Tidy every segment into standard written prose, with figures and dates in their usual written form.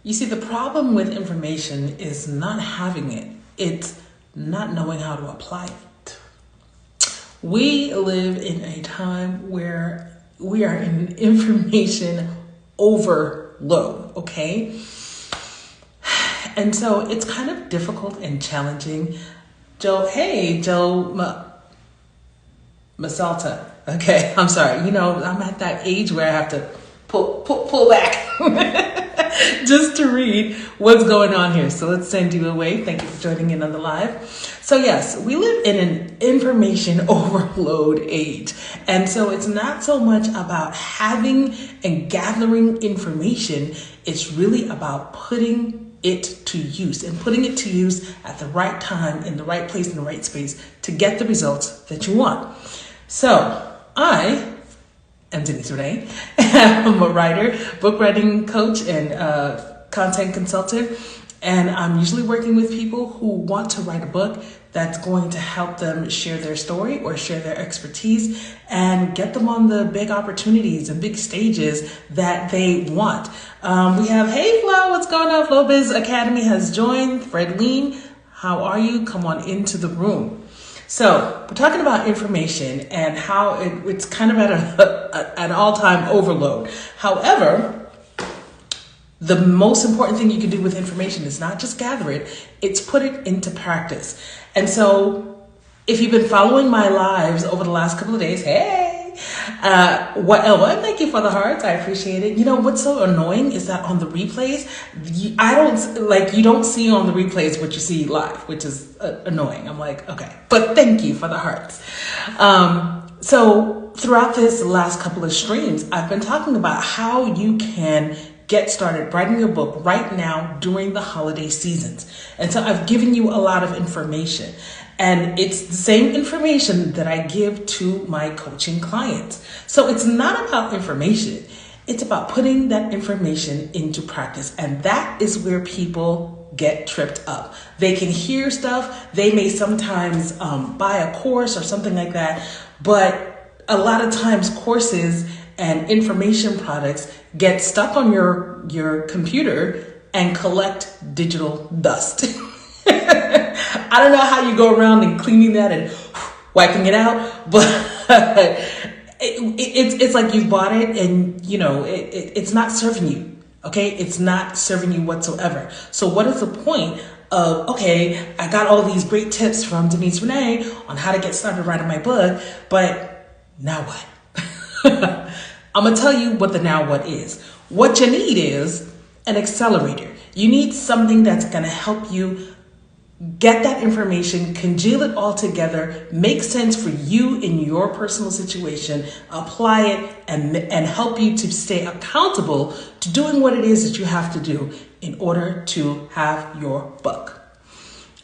You see, the problem with information is not having it. It's not knowing how to apply it. We live in a time where we are in information overload, okay? And so it's kind of difficult and challenging. Joe Masalta. Okay, I'm sorry. I'm at that age where I have to pull back just to read what's going on here. So let's send you away. Thank you for joining in on the live. So yes, we live in an information overload age. And so it's not so much about having and gathering information. It's really about putting it to use and putting it to use at the right time, in the right place, in the right space to get the results that you want. So I am Denise Renee. I'm a writer, book writing coach, and content consultant. And I'm usually working with people who want to write a book that's going to help them share their story or share their expertise and get them on the big opportunities and big stages that they want. We have, hey Flo, what's going on? Flo Biz Academy has joined. Fred Lean, how are you? Come on into the room. So we're talking about information and how it's kind of at an all-time overload. However, the most important thing you can do with information is not just gather it, it's put it into practice. And so if you've been following my lives over the last couple of days, hey, thank you for the hearts. I appreciate it. What's so annoying is that on the replays, you don't see on the replays what you see live, which is annoying. I'm like, okay, but thank you for the hearts. So throughout this last couple of streams, I've been talking about how you can get started writing your book right now during the holiday seasons. And so I've given you a lot of information. And it's the same information that I give to my coaching clients. So it's not about information. It's about putting that information into practice. And that is where people get tripped up. They can hear stuff. They may sometimes buy a course or something like that. But a lot of times courses and information products get stuck on your computer and collect digital dust. I don't know how you go around and cleaning that and wiping it out, but it's like you bought it and it's not serving you. Okay, it's not serving you whatsoever. So what is the point of, okay, I got all these great tips from Denise Renee on how to get started writing my book, but now what? I'm going to tell you what the now what is. What you need is an accelerator. You need something that's going to help you get that information, congeal it all together, make sense for you in your personal situation, apply it, and help you to stay accountable to doing what it is that you have to do in order to have your book.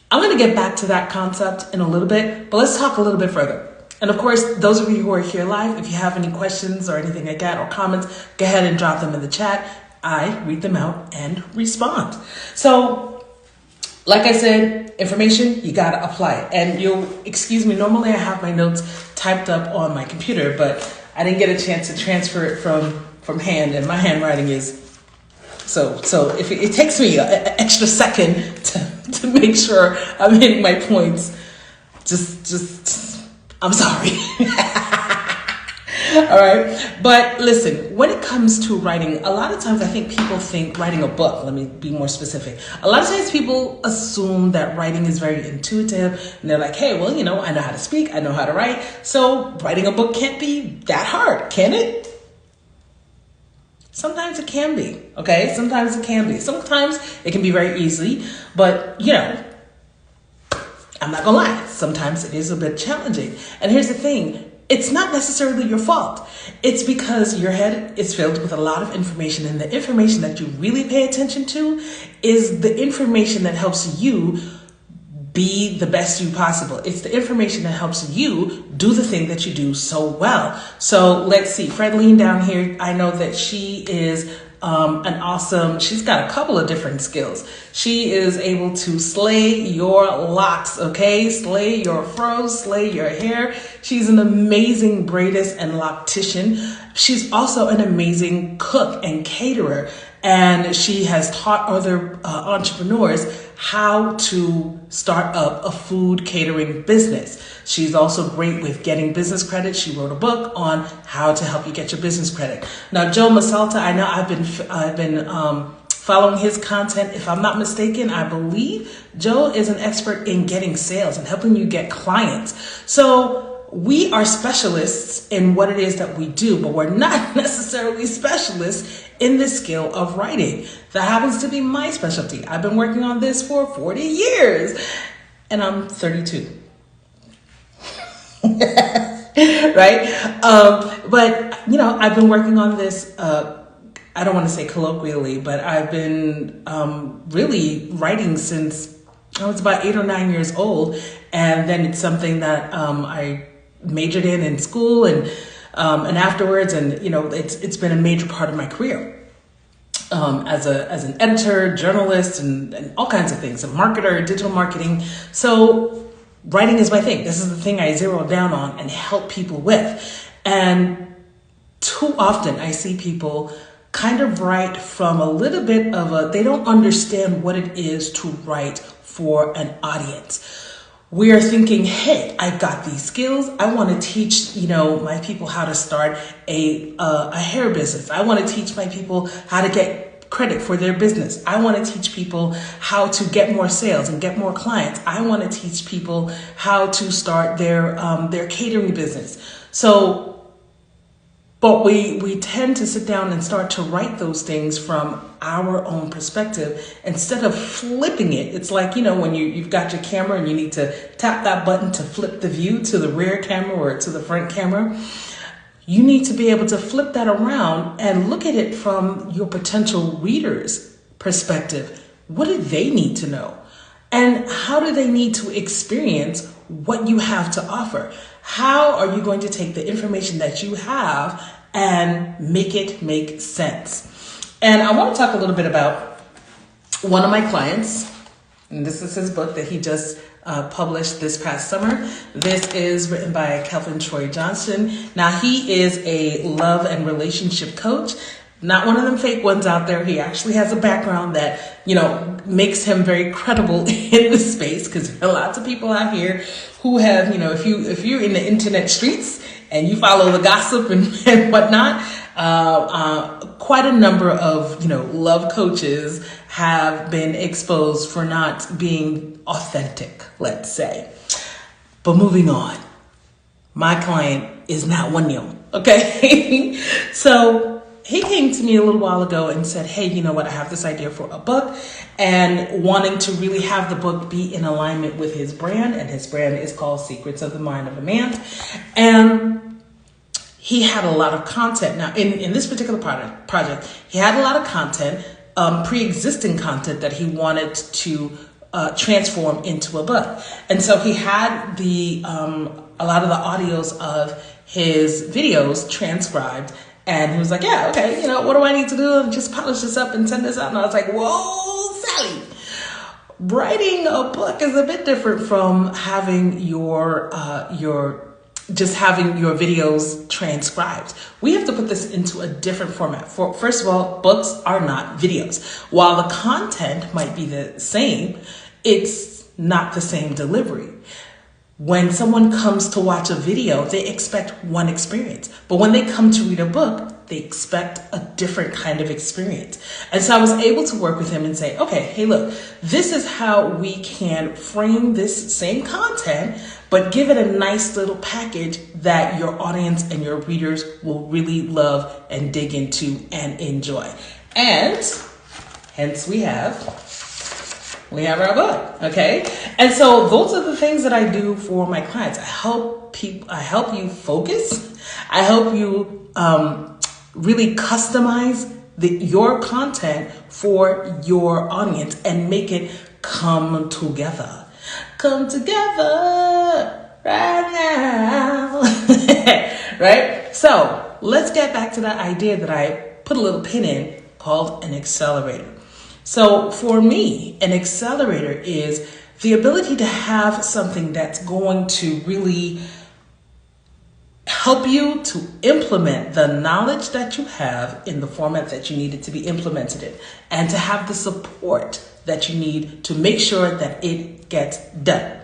I'm going to get back to that concept in a little bit, but let's talk a little bit further. And of course, those of you who are here live, if you have any questions or anything like that or comments, go ahead and drop them in the chat. I read them out and respond. So, like I said, information, you got to apply it. And you'll excuse me, normally I have my notes typed up on my computer, but I didn't get a chance to transfer it from hand, and my handwriting is so if it takes me an extra second to make sure I'm hitting my points, just I'm sorry. All right. But listen, when it comes to writing, a lot of times I think people think writing a book, let me be more specific. A lot of times people assume that writing is very intuitive and they're like, hey, well, I know how to speak, I know how to write. So writing a book can't be that hard, can it? Sometimes it can be, okay? Sometimes it can be. Sometimes it can be very easy, but I'm not gonna lie, sometimes it is a bit challenging. And here's the thing, it's not necessarily your fault. It's because your head is filled with a lot of information, and the information that you really pay attention to is the information that helps you be the best you possible. It's the information that helps you do the thing that you do so well. So let's see, Fred Lean down here, I know that she is she's got a couple of different skills. She is able to slay your locks, okay? Slay your froze, slay your hair. She's an amazing braidist and loctician. She's also an amazing cook and caterer. And she has taught other entrepreneurs how to start up a food catering business. She's also great with getting business credit. She wrote a book on how to help you get your business credit. Now, Joe Masalta, I know I've been following his content. If I'm not mistaken, I believe Joe is an expert in getting sales and helping you get clients. So we are specialists in what it is that we do, but we're not necessarily specialists in the skill of writing. That happens to be my specialty. I've been working on this for 40 years and I'm 32. Right? But, you know, I've been working on this, I don't want to say colloquially, but I've been really writing since I was about 8 or 9 years old. And then it's something that I majored in school and afterwards, and you know, it's been a major part of my career as an editor, journalist, and all kinds of things, a marketer, digital marketing. So writing is my thing. This is the thing I zero down on and help people with. And too often I see people kind of write from a little bit of they don't understand what it is to write for an audience. We are thinking, hey, I've got these skills. I want to teach, you know, my people how to start a hair business. I want to teach my people how to get credit for their business. I want to teach people how to get more sales and get more clients. I want to teach people how to start their catering business. So, but we tend to sit down and start to write those things from our own perspective instead of flipping it. It's like, you know, when you've got your camera and you need to tap that button to flip the view to the rear camera or to the front camera. You need to be able to flip that around and look at it from your potential reader's perspective. What do they need to know? And how do they need to experience what you have to offer? How are you going to take the information that you have and make it make sense? And I want to talk a little bit about one of my clients. And this is his book that he just published this past summer. This is written by Kelvin Troy Johnson. Now, he is a love and relationship coach. Not one of them fake ones out there. He actually has a background that, you know, makes him very credible in the space, because there are lots of people out here who have, you know, if you're in the internet streets and you follow the gossip and whatnot, quite a number of, you know, love coaches have been exposed for not being authentic, let's say. But moving on, my client is not one of them, okay? So he came to me a little while ago and said, hey, you know what, I have this idea for a book, and wanting to really have the book be in alignment with his brand. And his brand is called Secrets of the Mind of a Man. And he had a lot of content. Now, in this particular project, he had a lot of content, pre-existing content that he wanted to transform into a book. And so he had a lot of the audios of his videos transcribed. And he was like, yeah, okay, you know, what do I need to do? Just polish this up and send this out. And I was like, whoa, Sally. Writing a book is a bit different from having your videos transcribed. We have to put this into a different format. First of all, books are not videos. While the content might be the same, it's not the same delivery. When someone comes to watch a video, they expect one experience. But when they come to read a book, they expect a different kind of experience. And so I was able to work with him and say, okay, hey, look, this is how we can frame this same content, but give it a nice little package that your audience and your readers will really love and dig into and enjoy. And hence we have our book, okay? And so those are the things that I do for my clients. I help you focus. I help you really customize your content for your audience and make it come together. Come together right now, right? So let's get back to that idea that I put a little pin in called an accelerator. So for me, an accelerator is the ability to have something that's going to really help you to implement the knowledge that you have in the format that you need it to be implemented in, and to have the support that you need to make sure that it gets done.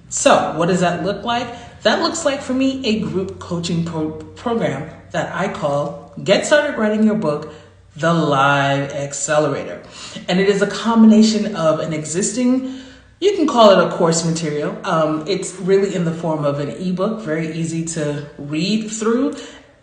So what does that look like? That looks like for me a group coaching program that I call Get Started Writing Your Book, the Live Accelerator. And it is a combination of an existing, you can call it a course material. It's really in the form of an ebook, very easy to read through.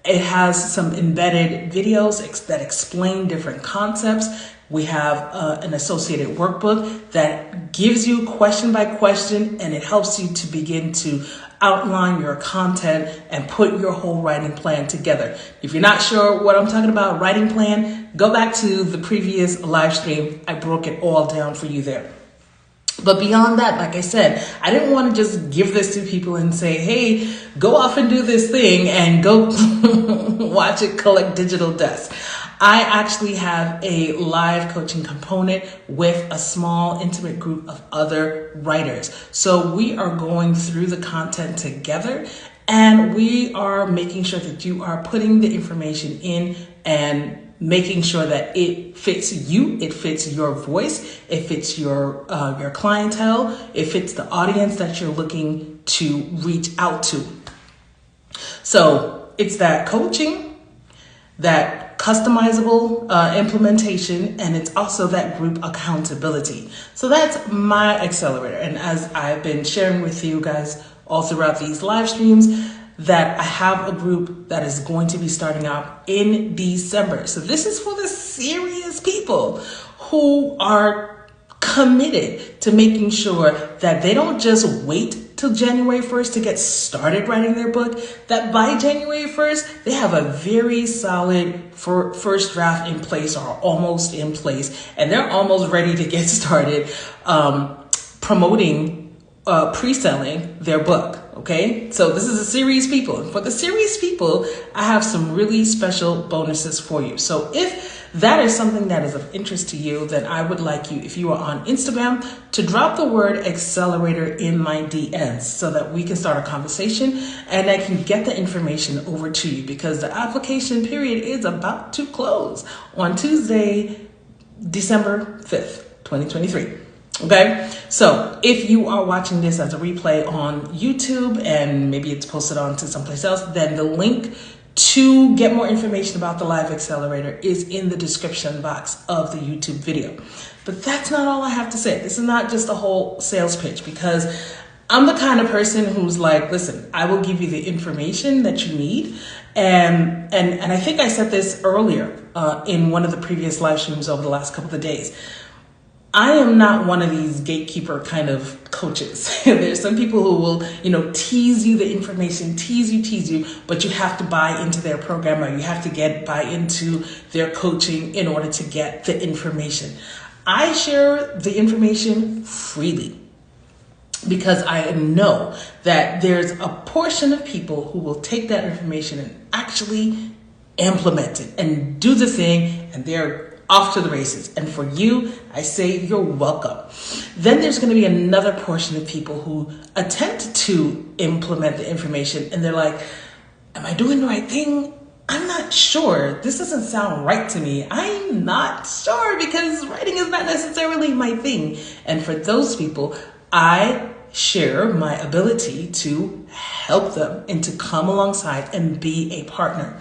It has some embedded videos that explain different concepts. We have an associated workbook that gives you question by question, and it helps you to begin to outline your content and put your whole writing plan together. If you're not sure what I'm talking about, writing plan, go back to the previous live stream. I broke it all down for you there. But beyond that, like I said, I didn't want to just give this to people and say, hey, go off and do this thing and go watch it collect digital dust. I actually have a live coaching component with a small, intimate group of other writers. So we are going through the content together, and we are making sure that you are putting the information in and making sure that it fits you, it fits your voice, it fits your clientele, it fits the audience that you're looking to reach out to. So it's that coaching, that customizable implementation, and it's also that group accountability. So that's my accelerator. And as I've been sharing with you guys all throughout these live streams, that I have a group that is going to be starting out in December. So this is for the serious people who are committed to making sure that they don't just wait till January 1st to get started writing their book, that by January 1st, they have a very solid first draft in place or almost in place, and they're almost ready to get started promoting, pre-selling their book. Okay, so this is a serious people. And for the serious people, I have some really special bonuses for you. So if that is something that is of interest to you, then I would like you, if you are on Instagram, to drop the word accelerator in my DMs so that we can start a conversation and I can get the information over to you, because the application period is about to close on Tuesday, December 5th, 2023. Okay, so if you are watching this as a replay on YouTube and maybe it's posted on to someplace else, then the link to get more information about the Live Accelerator is in the description box of the YouTube video. But that's not all I have to say. This is not just a whole sales pitch, because I'm the kind of person who's like, listen, I will give you the information that you need. And I think I said this earlier in one of the previous live streams over the last couple of days. I am not one of these gatekeeper kind of coaches. There's some people who will, tease you the information, tease you, but you have to buy into their program, or you have to buy into their coaching in order to get the information. I share the information freely because I know that there's a portion of people who will take that information and actually implement it and do the thing, and they're off to the races. And for you, I say you're welcome. Then there's going to be another portion of people who attempt to implement the information and they're like, am I doing the right thing? I'm not sure. This doesn't sound right to me. I'm not sure, because writing is not necessarily my thing. And for those people, I share my ability to help them and to come alongside and be a partner.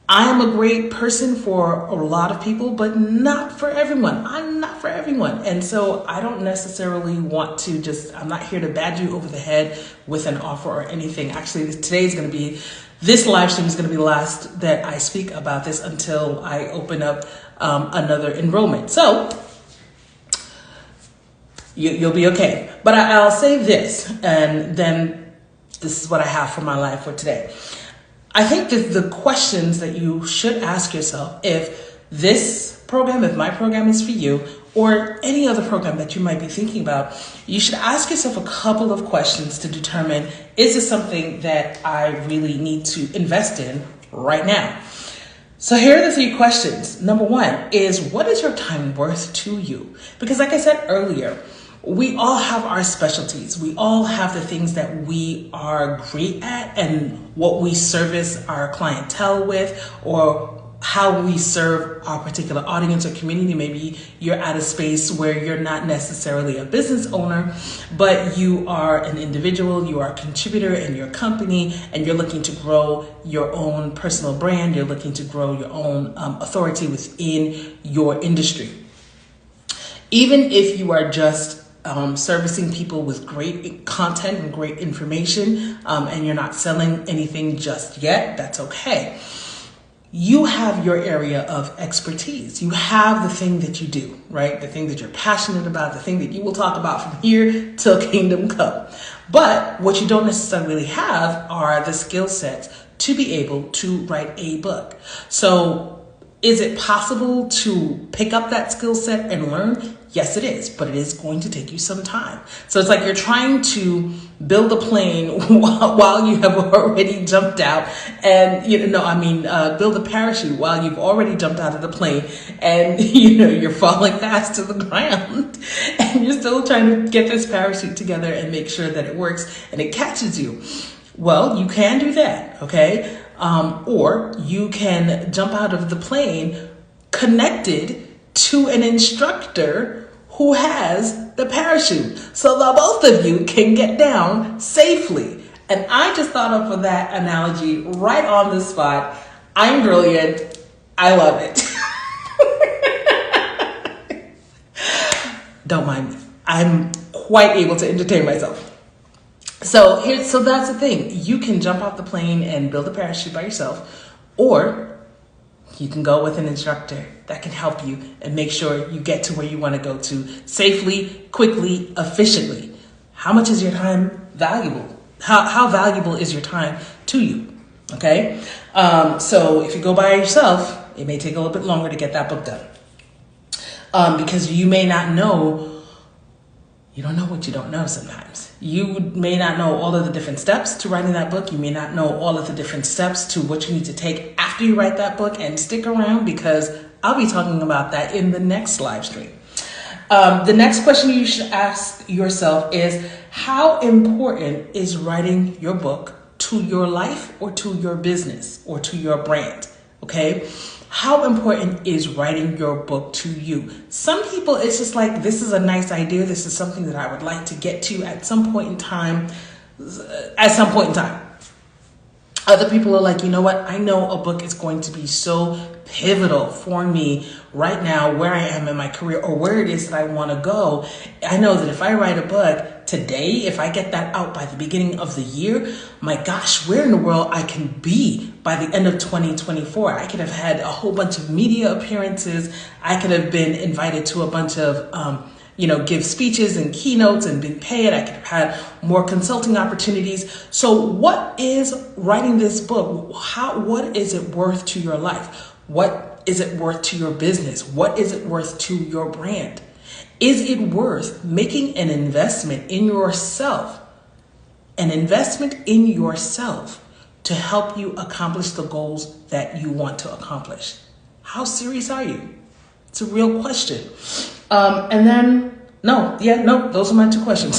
I am a great person for a lot of people, but not for everyone. I'm not for everyone. And so I don't necessarily want to I'm not here to bad you over the head with an offer or anything. Actually, this live stream is going to be the last that I speak about this until I open up another enrollment. So you'll be okay. But I'll say this, and then this is what I have for my life for today. I think that the questions that you should ask yourself, if my program is for you, or any other program that you might be thinking about, you should ask yourself a couple of questions to determine, is this something that I really need to invest in right now? So here are the 3 questions. Number 1 is, what is your time worth to you? Because like I said earlier, we all have our specialties. We all have the things that we are great at and what we service our clientele with, or how we serve our particular audience or community. Maybe you're at a space where you're not necessarily a business owner, but you are an individual, you are a contributor in your company, and you're looking to grow your own personal brand. You're looking to grow your own authority within your industry. Even if you are just servicing people with great content and great information, and you're not selling anything just yet, that's okay. You have your area of expertise. You have the thing that you do, right? The thing that you're passionate about, the thing that you will talk about from here till kingdom come. But what you don't necessarily have are the skill sets to be able to write a book. So is it possible to pick up that skill set and learn? Yes, it is, but it is going to take you some time. So it's like you're trying to build a plane while you have already jumped out, and build a parachute while you've already jumped out of the plane, and you're falling fast to the ground, and you're still trying to get this parachute together and make sure that it works and it catches you. Well, you can do that, okay? Or you can jump out of the plane connected to an instructor who has the parachute, so that both of you can get down safely. And I just thought up of that analogy right on the spot. I'm brilliant. I love it. Don't mind me. I'm quite able to entertain myself. So that's the thing. You can jump off the plane and build a parachute by yourself, or you can go with an instructor that can help you and make sure you get to where you want to go to safely, quickly, efficiently. How much is your time valuable? How valuable is your time to you? Okay. So if you go by yourself, it may take a little bit longer to get that book done. Because you may not know. You don't know what you don't know sometimes. You may not know all of the different steps to writing that book. You may not know all of the different steps to what you need to take after you write that book, and stick around because I'll be talking about that in the next live stream. The next question you should ask yourself is, how important is writing your book to your life or to your business or to your brand? Okay. How important is writing your book to you? Some people, it's just like, this is a nice idea. This is something that I would like to get to at some point in time. Other people are like, you know what? I know a book is going to be so pivotal for me right now, where I am in my career or where it is that I want to go. I know that if I write a book today, if I get that out by the beginning of the year, my gosh, where in the world I can be by the end of 2024. I could have had a whole bunch of media appearances. I could have been invited to a bunch of, give speeches and keynotes and been paid. I could have had more consulting opportunities. So what is writing this book? What is it worth to your life? What is it worth to your business? What is it worth to your brand? Is it worth making an investment in yourself? An investment in yourself to help you accomplish the goals that you want to accomplish? How serious are you? It's a real question. Those are my two questions.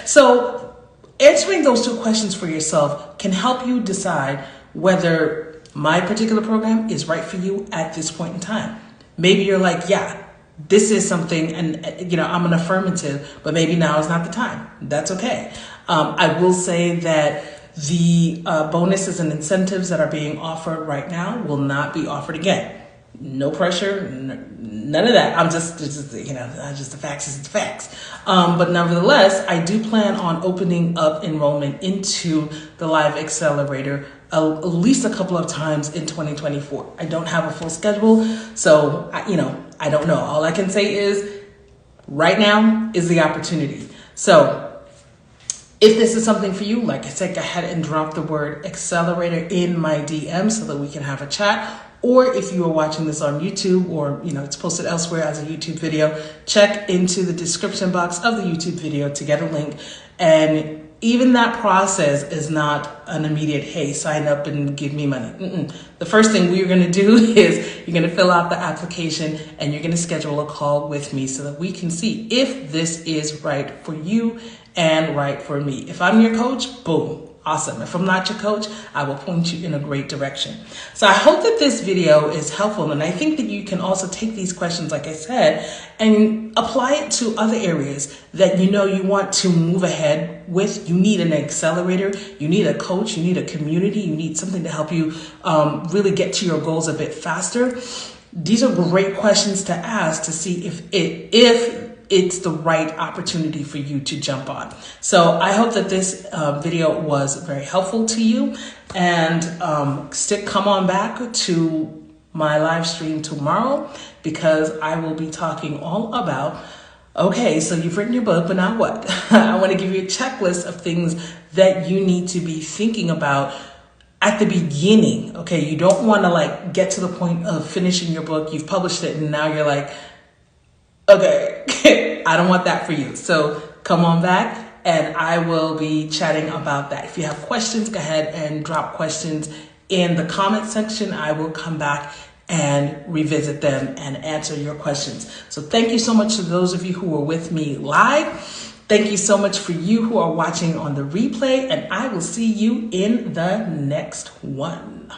So answering those two questions for yourself can help you decide whether my particular program is right for you at this point in time. Maybe you're like, yeah, this is something, and I'm an affirmative, but maybe now is not the time. That's okay. I will say that the bonuses and incentives that are being offered right now will not be offered again. No pressure, none of that. Just the facts is the facts. But nevertheless, I do plan on opening up enrollment into the Live Accelerator at least a couple of times in 2024. I don't have a full schedule, so I don't know. All I can say is right now is the opportunity. So if this is something for you, like I said, go ahead and drop the word accelerator in my DM so that we can have a chat. Or if you are watching this on YouTube, or it's posted elsewhere as a YouTube video, check into the description box of the YouTube video to get a link and even that process is not an immediate, hey, sign up and give me money. The first thing we're going to do is you're going to fill out the application and you're going to schedule a call with me so that we can see if this is right for you and right for me. If I'm your coach, boom. Awesome. If I'm not your coach, I will point you in a great direction. So I hope that this video is helpful. And I think that you can also take these questions, like I said, and apply it to other areas that you want to move ahead with. You need an accelerator. You need a coach. You need a community. You need something to help you really get to your goals a bit faster. These are great questions to ask to see if it's the right opportunity for you to jump on. So I hope that this video was very helpful to you, and come on back to my live stream tomorrow, because I will be talking all about, okay, so you've written your book, but now what? I want to give you a checklist of things that you need to be thinking about at the beginning. Okay, you don't want to get to the point of finishing your book, you've published it, and now you're like, okay, I don't want that for you. So come on back and I will be chatting about that. If you have questions, go ahead and drop questions in the comment section. I will come back and revisit them and answer your questions. So thank you so much to those of you who were with me live. Thank you so much for you who are watching on the replay, and I will see you in the next one.